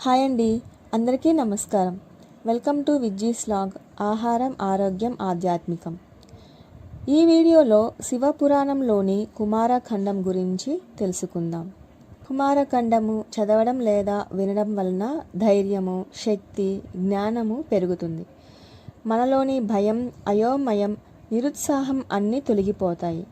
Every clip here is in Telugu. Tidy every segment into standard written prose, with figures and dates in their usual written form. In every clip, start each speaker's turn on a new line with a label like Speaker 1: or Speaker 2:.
Speaker 1: హాయ్ అండి, అందరికీ నమస్కారం. Welcome to Vijji's vlog. ఆహారం, ఆరోగ్యం, ఆధ్యాత్మికం. ఈ వీడియోలో శివపురాణంలోని కుమారఖండం గురించి తెలుసుకుందాం. కుమారఖండము చదవడం లేదా వినడం వలన ధైర్యము, శక్తి, జ్ఞానము పెరుగుతుంది. మనలోని భయం, అయోమయం, నిరుత్సాహం అన్నీ తొలగిపోతాయి.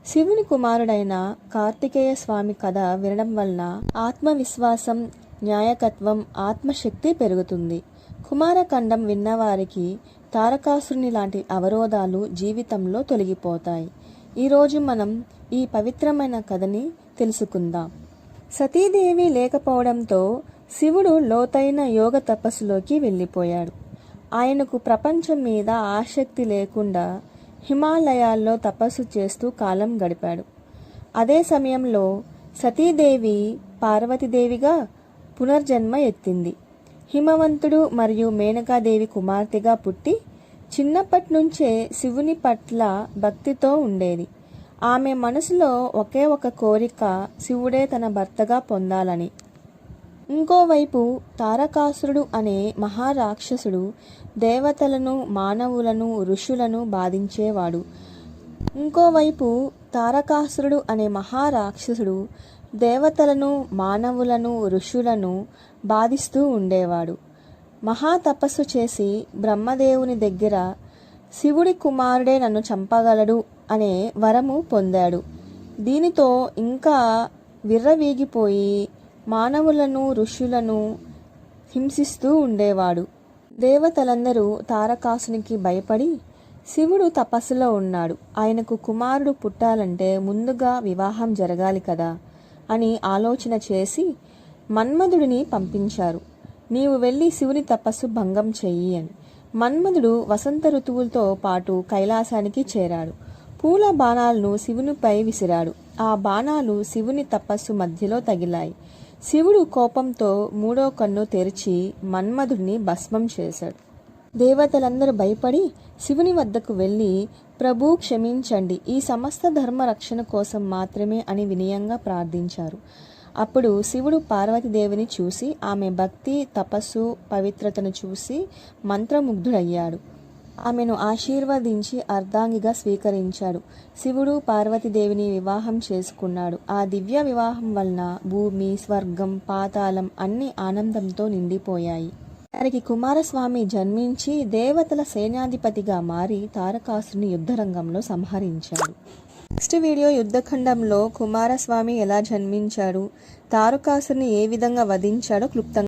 Speaker 1: శివుని కుమారుడైన కార్తికేయ స్వామి కథ వినడం వలన ఆత్మవిశ్వాసం, న్యాయకత్వం, ఆత్మశక్తి పెరుగుతుంది. కుమారఖండం విన్నవారికి తారకాసురుని లాంటి అవరోధాలు జీవితంలో తొలగిపోతాయి. ఈరోజు మనం ఈ పవిత్రమైన కథని తెలుసుకుందాం. సతీదేవి లేకపోవడంతో శివుడు లోతైన యోగ తపస్సులోకి వెళ్ళిపోయాడు. ఆయనకు ప్రపంచం మీద ఆసక్తి లేకుండా హిమాలయాల్లో తపస్సు చేస్తూ కాలం గడిపాడు. అదే సమయంలో సతీదేవి పార్వతీదేవిగా పునర్జన్మ ఎత్తింది. హిమవంతుడు మరియు మేనకాదేవి కుమార్తెగా పుట్టి చిన్నప్పటి నుంచే శివుని పట్ల భక్తితో ఉండేది. ఆమె మనసులో ఒకే ఒక కోరిక, శివుడే తన భర్తగా పొందాలని. ఇంకోవైపు తారకాసురుడు అనే మహారాక్షసుడు దేవతలను, మానవులను, ఋషులను బాధించేవాడు. దేవతలను, మానవులను, ఋషులను బాధిస్తూ ఉండేవాడు. మహాతపస్సు చేసి బ్రహ్మదేవుని దగ్గర శివుడి కుమారుడే నన్ను చంపగలడు అనే వరము పొందాడు. దీనితో ఇంకా విర్రవీగిపోయి మానవులను, ఋషులను హింసిస్తూ ఉండేవాడు. దేవతలందరూ తారకాసునికి భయపడి, శివుడు తపస్సులో ఉన్నాడు, ఆయనకు కుమారుడు పుట్టాలంటే ముందుగా వివాహం జరగాలి కదా అని ఆలోచన చేసి మన్మధుడిని పంపించారు. నీవు వెళ్ళి శివుని తపస్సు భంగం చెయ్యి అని. మన్మధుడు వసంత ఋతువులతో పాటు కైలాసానికి చేరాడు. పూల బాణాలను శివునిపై విసిరాడు. ఆ బాణాలు శివుని తపస్సు మధ్యలో తగిలాయి. శివుడు కోపంతో మూడో కన్ను తెరిచి మన్మధుడిని భస్మం చేశాడు. దేవతలందరూ భయపడి శివుని వద్దకు వెళ్ళి, ప్రభు క్షమించండి, ఈ సమస్త ధర్మ రక్షణ కోసం మాత్రమే అని వినయంగా ప్రార్థించారు. అప్పుడు శివుడు పార్వతీదేవిని చూసి, ఆమె భక్తి, తపస్సు, పవిత్రతను చూసి మంత్రముగ్ధుడయ్యాడు. ఆమెను ఆశీర్వదించి అర్ధాంగిగా స్వీకరించాడు. శివుడు పార్వతీదేవిని వివాహం చేసుకున్నాడు. ఆ దివ్య వివాహం వలన భూమి, స్వర్గం, పాతాళం అన్ని ఆనందంతో నిండిపోయాయి. వారికి కుమారస్వామి జన్మించి దేవతల సేనాధిపతిగా మారి తారకాసుని యుద్ధరంగంలో సంహరించాడు. నెక్స్ట్ వీడియో యుద్ధఖండంలో కుమారస్వామి ఎలా జన్మించాడు, తారకాసుని ఏ విధంగా వధించాడో క్లుప్తంగా